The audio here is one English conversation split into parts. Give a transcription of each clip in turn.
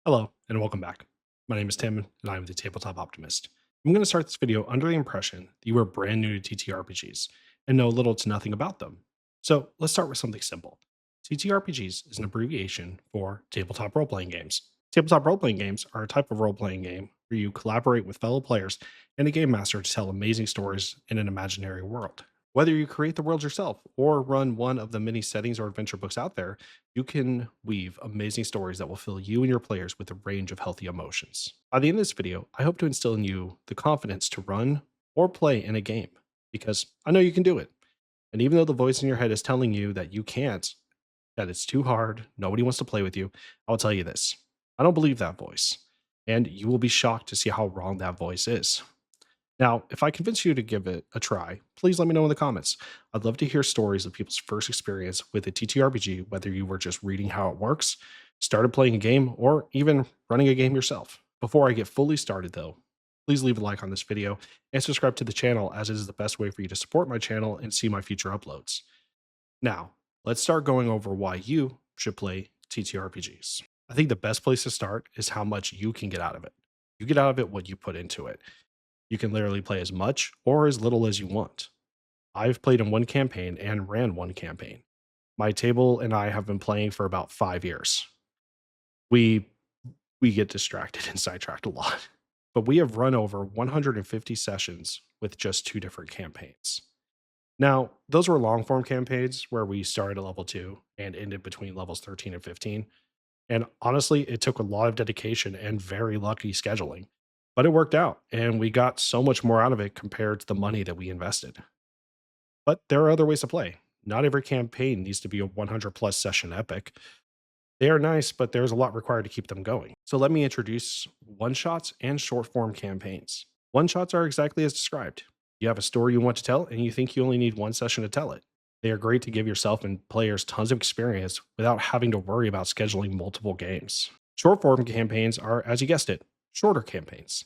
Hello, and welcome back. My name is Tim, and I'm the Tabletop Optimist. I'm going to start this video under the impression that you are brand new to TTRPGs and know little to nothing about them. So let's start with something simple. TTRPGs is an abbreviation for tabletop role playing games. Tabletop role playing games are a type of role playing game where you collaborate with fellow players and a game master to tell amazing stories in an imaginary world. Whether you create the world yourself or run one of the many settings or adventure books out there, you can weave amazing stories that will fill you and your players with a range of healthy emotions. By the end of this video, I hope to instill in you the confidence to run or play in a game because I know you can do it. And even though the voice in your head is telling you that you can't, that it's too hard, nobody wants to play with you, I'll tell you this: I don't believe that voice. And you will be shocked to see how wrong that voice is. Now, if I convince you to give it a try, please let me know in the comments. I'd love to hear stories of people's first experience with a TTRPG, whether you were just reading how it works, started playing a game, or even running a game yourself. Before I get fully started, though, please leave a like on this video and subscribe to the channel, as it is the best way for you to support my channel and see my future uploads. Now, let's start going over why you should play TTRPGs. I think the best place to start is how much you can get out of it. You get out of it what you put into it. You can literally play as much or as little as you want. I've played in one campaign and ran one campaign. My table and I have been playing for about 5 years. We we get distracted and sidetracked a lot, but we have run over 150 sessions with just two different campaigns. Now, those were long form campaigns where we started at level 2 and ended between levels 13 and 15. And honestly, it took a lot of dedication and very lucky scheduling, but it worked out and we got so much more out of it compared to the money that we invested. But there are other ways to play. Not every campaign needs to be a 100 plus session epic. They are nice, but there's a lot required to keep them going. So let me introduce one shots and short form campaigns. One shots are exactly as described. You have a story you want to tell, and you think you only need one session to tell it. They are great to give yourself and players tons of experience without having to worry about scheduling multiple games. Short form campaigns are, as you guessed it, shorter campaigns.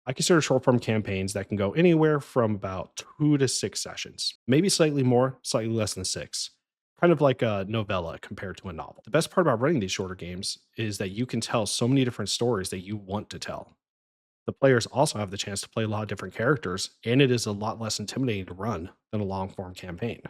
I consider short form campaigns that can go anywhere from about 2 to 6 sessions, maybe slightly more, slightly less than six. Kind of like a novella compared to a novel. The best part about running these shorter games is that you can tell so many different stories that you want to tell. The players also have the chance to play a lot of different characters, and it is a lot less intimidating to run than a long form campaign.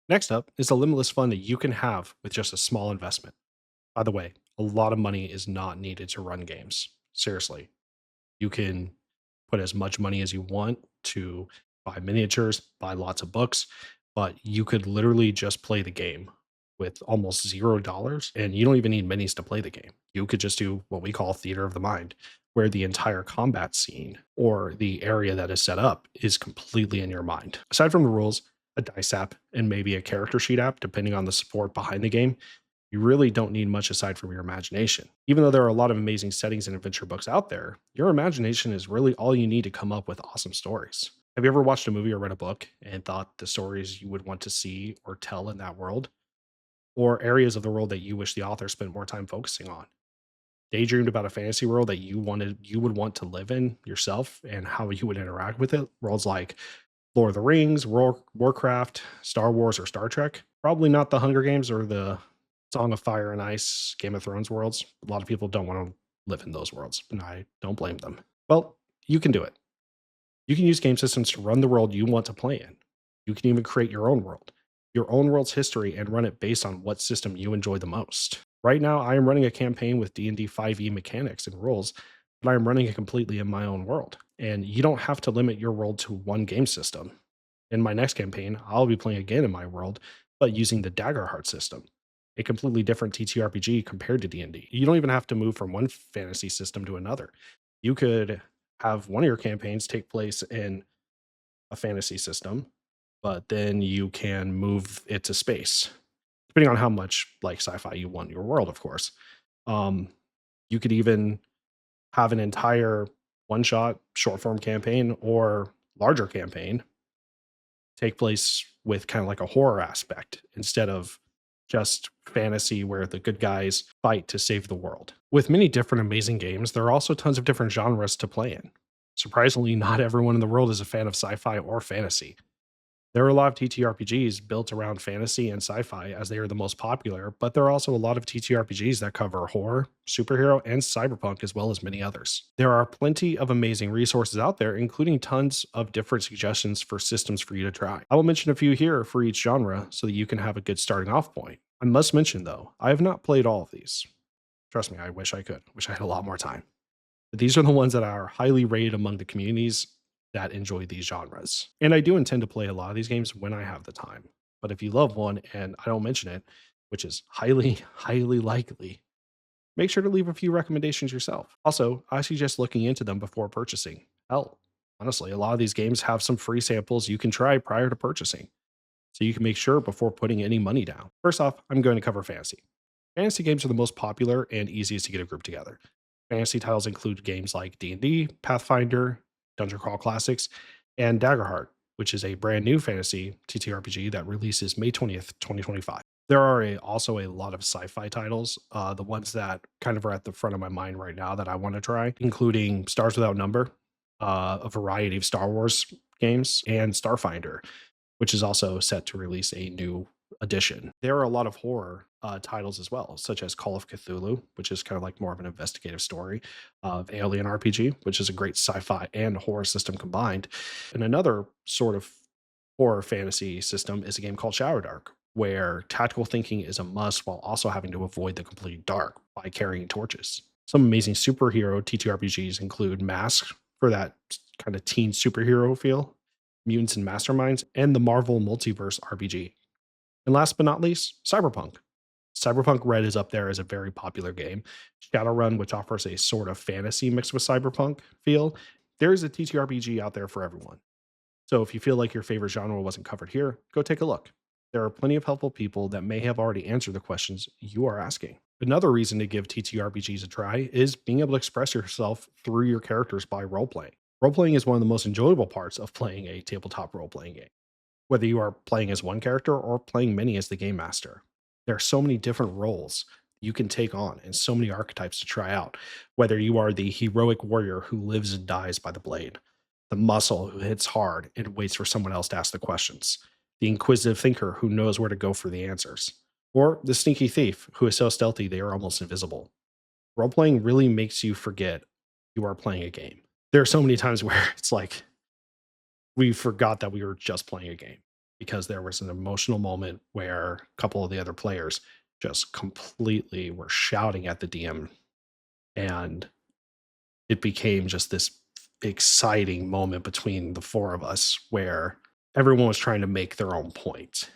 Next up is the limitless fun that you can have with just a small investment. By the way, a lot of money is not needed to run games. Seriously, you can put as much money as you want to buy miniatures, buy lots of books, but you could literally just play the game with almost $0, and you don't even need minis to play the game. You could just do what we call theater of the mind, where the entire combat scene or the area that is set up is completely in your mind. Aside from the rules, a dice app, and maybe a character sheet app, depending on the support behind the game, you really don't need much aside from your imagination. Even though there are a lot of amazing settings and adventure books out there, your imagination is really all you need to come up with awesome stories. Have you ever watched a movie or read a book and thought the stories you would want to see or tell in that world, or areas of the world that you wish the author spent more time focusing on? Daydreamed about a fantasy world that you would want to live in yourself and how you would interact with it? Worlds like Lord of the Rings, Warcraft, Star Wars, or Star Trek. Probably not the Hunger Games or the Song of Fire and Ice, Game of Thrones worlds. A lot of people don't want to live in those worlds, and I don't blame them. Well, you can do it. You can use game systems to run the world you want to play in. You can even create your own world's history, and run it based on what system you enjoy the most. Right now, I am running a campaign with D&D 5e mechanics and rules, but I am running it completely in my own world. And you don't have to limit your world to one game system. In my next campaign, I'll be playing again in my world, but using the Daggerheart system, a completely different TTRPG compared to D&D. You don't even have to move from one fantasy system to another. You could have one of your campaigns take place in a fantasy system, but then you can move it to space, depending on how much like sci-fi you want in your world, of course. Um, you could even have an entire one-shot short form campaign or larger campaign take place with kind of like a horror aspect instead of just fantasy where the good guys fight to save the world. With many different amazing games, there are also tons of different genres to play in. Surprisingly, not everyone in the world is a fan of sci fi or fantasy. There are a lot of TTRPGs built around fantasy and sci fi as they are the most popular, but there are also a lot of TTRPGs that cover horror, superhero, and cyberpunk, as well as many others. There are plenty of amazing resources out there, including tons of different suggestions for systems for you to try. I will mention a few here for each genre so that you can have a good starting off point. I must mention, though, I have not played all of these. Trust me, I wish I could. Wish I had a lot more time. But these are the ones that are highly rated among the communities that enjoy these genres. And I do intend to play a lot of these games when I have the time. But if you love one and I don't mention it, which is highly, highly likely, make sure to leave a few recommendations yourself. Also, I suggest looking into them before purchasing. Hell, honestly, a lot of these games have some free samples you can try prior to purchasing. So you can make sure before putting any money down. First off, I'm going to cover fantasy. Fantasy games are the most popular and easiest to get a group together. Fantasy titles include games like D&D, Pathfinder, Dungeon Crawl Classics, and Daggerheart, which is a brand new fantasy TTRPG that releases May 20th, 2025. There are also a lot of sci-fi titles. The ones that kind of are at the front of my mind right now that I want to try, including Stars Without Number, a variety of Star Wars games, and Starfinder, which is also set to release a new edition. There are a lot of horror titles as well, such as Call of Cthulhu, which is kind of like more of an investigative story, of Alien RPG, which is a great sci-fi and horror system combined. And another sort of horror fantasy system is a game called Shadow Dark, where tactical thinking is a must while also having to avoid the complete dark by carrying torches. Some amazing superhero TTRPGs include Mask for that kind of teen superhero feel, Mutants and Masterminds, and the Marvel Multiverse RPG. And last but not least, Cyberpunk. Cyberpunk Red is up there as a very popular game. Shadowrun, which offers a sort of fantasy mixed with cyberpunk feel. There is a TTRPG out there for everyone. So if you feel like your favorite genre wasn't covered here, go take a look. There are plenty of helpful people that may have already answered the questions you are asking. Another reason to give TTRPGs a try is being able to express yourself through your characters by role playing. Role playing is one of the most enjoyable parts of playing a tabletop role playing game, whether you are playing as one character or playing many as the game master. There are so many different roles you can take on and so many archetypes to try out, whether you are the heroic warrior who lives and dies by the blade, the muscle who hits hard and waits for someone else to ask the questions, the inquisitive thinker who knows where to go for the answers, or the sneaky thief who is so stealthy they are almost invisible. Role playing really makes you forget you are playing a game. There are so many times where it's like we forgot that we were just playing a game because there was an emotional moment where a couple of the other players just completely were shouting at the DM, and it became just this exciting moment between the four of us where everyone was trying to make their own point.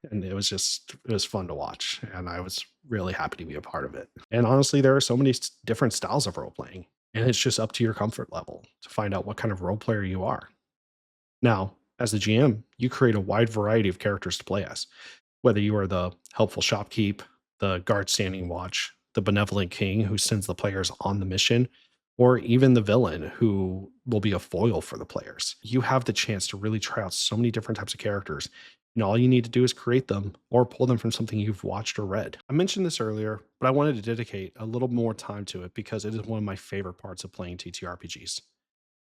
And it was fun to watch. And I was really happy to be a part of it. And honestly, there are so many different styles of role playing. And it's just up to your comfort level to find out what kind of role player you are. Now, as the GM, you create a wide variety of characters to play as, whether you are the helpful shopkeep, the guard standing watch, the benevolent king who sends the players on the mission, or even the villain who will be a foil for the players. You have the chance to really try out so many different types of characters, and all you need to do is create them or pull them from something you've watched or read. I mentioned this earlier, but I wanted to dedicate a little more time to it because it is one of my favorite parts of playing TTRPGs,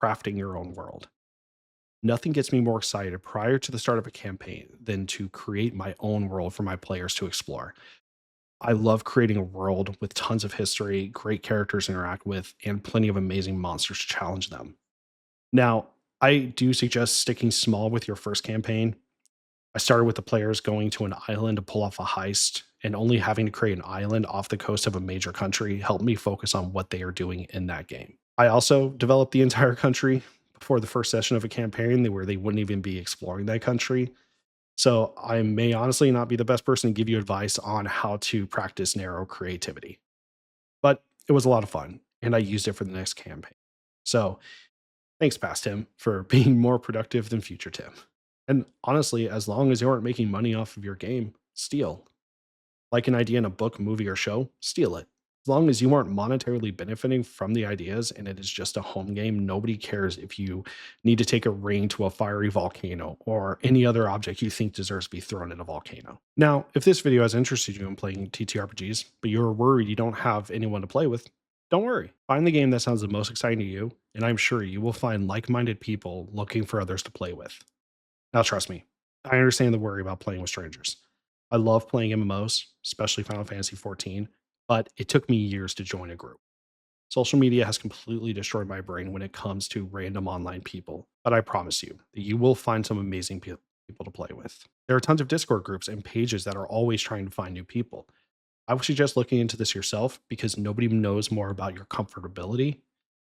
crafting your own world. Nothing gets me more excited prior to the start of a campaign than to create my own world for my players to explore. I love creating a world with tons of history, great characters to interact with, and plenty of amazing monsters to challenge them. Now, I do suggest sticking small with your first campaign. I started with the players going to an island to pull off a heist, and only having to create an island off the coast of a major country helped me focus on what they are doing in that game. I also developed the entire country before the first session of a campaign where they wouldn't even be exploring that country. So I may honestly not be the best person to give you advice on how to practice narrow creativity, but it was a lot of fun and I used it for the next campaign. So thanks, past Tim, for being more productive than future Tim. And honestly, as long as you aren't making money off of your game, steal. Like an idea in a book, movie, or show, steal it. As long as you aren't monetarily benefiting from the ideas and it is just a home game, nobody cares if you need to take a ring to a fiery volcano or any other object you think deserves to be thrown in a volcano. Now, if this video has interested you in playing TTRPGs, but you're worried you don't have anyone to play with, don't worry. Find the game that sounds the most exciting to you, and I'm sure you will find like minded people looking for others to play with. Now, trust me, I understand the worry about playing with strangers. I love playing MMOs, especially Final Fantasy 14, but it took me years to join a group. Social media has completely destroyed my brain when it comes to random online people, but I promise you that you will find some amazing people to play with. There are tons of Discord groups and pages that are always trying to find new people. I would suggest looking into this yourself because nobody knows more about your comfortability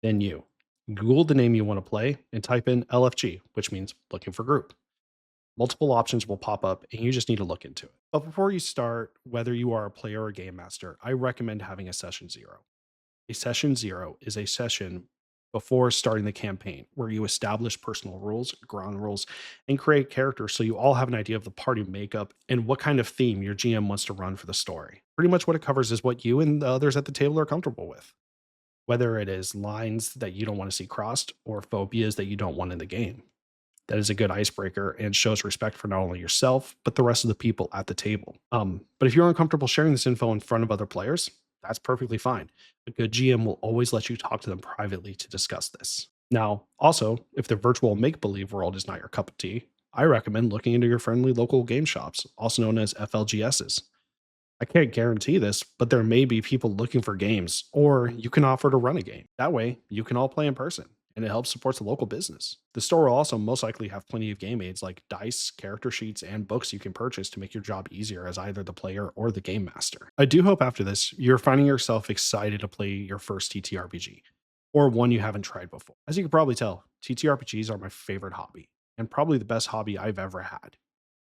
than you. Google the name you want to play and type in LFG, which means looking for group. Multiple options will pop up and you just need to look into it. But before you start, whether you are a player or game master, I recommend having a session zero. A session zero is a session before starting the campaign where you establish personal rules, ground rules, and create characters so you all have an idea of the party makeup and what kind of theme your GM wants to run for the story. Pretty much what it covers is what you and the others at the table are comfortable with, whether it is lines that you don't want to see crossed or phobias that you don't want in the game. That is a good icebreaker and shows respect for not only yourself, but the rest of the people at the table. But if you're uncomfortable sharing this info in front of other players, that's perfectly fine. A good GM will always let you talk to them privately to discuss this. Now, also, if the virtual make believe world is not your cup of tea, I recommend looking into your friendly local game shops, also known as FLGSs. I can't guarantee this, but there may be people looking for games, or you can offer to run a game. That way, you can all play in person, and it helps support the local business. The store will also most likely have plenty of game aids like dice, character sheets, and books you can purchase to make your job easier as either the player or the game master. I do hope after this, you're finding yourself excited to play your first TTRPG, or one you haven't tried before. As you can probably tell, TTRPGs are my favorite hobby, and probably the best hobby I've ever had.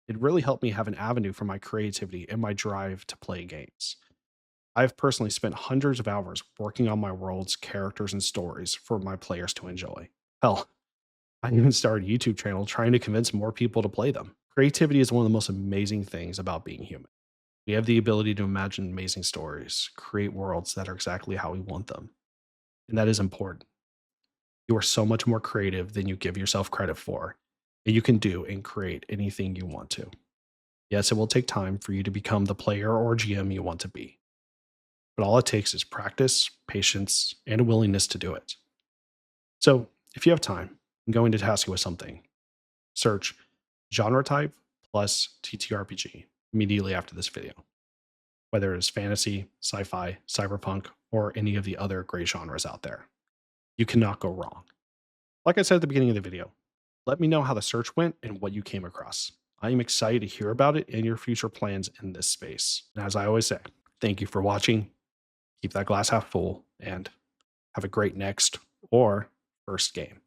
It really helped me have an avenue for my creativity and my drive to play games. I've personally spent hundreds of hours working on my worlds, characters, and stories for my players to enjoy. Hell, I even started a YouTube channel trying to convince more people to play them. Creativity is one of the most amazing things about being human. We have the ability to imagine amazing stories, create worlds that are exactly how we want them. And that is important. You are so much more creative than you give yourself credit for, and you can do and create anything you want to. Yes, it will take time for you to become the player or GM you want to be, but all it takes is practice, patience, and a willingness to do it. So, if you have time, I'm going to task you with something. Search genre type plus TTRPG immediately after this video, whether it is fantasy, sci fi, cyberpunk, or any of the other great genres out there. You cannot go wrong. Like I said at the beginning of the video, let me know how the search went and what you came across. I am excited to hear about it and your future plans in this space. And as I always say, thank you for watching. Keep that glass half full and have a great next or first game.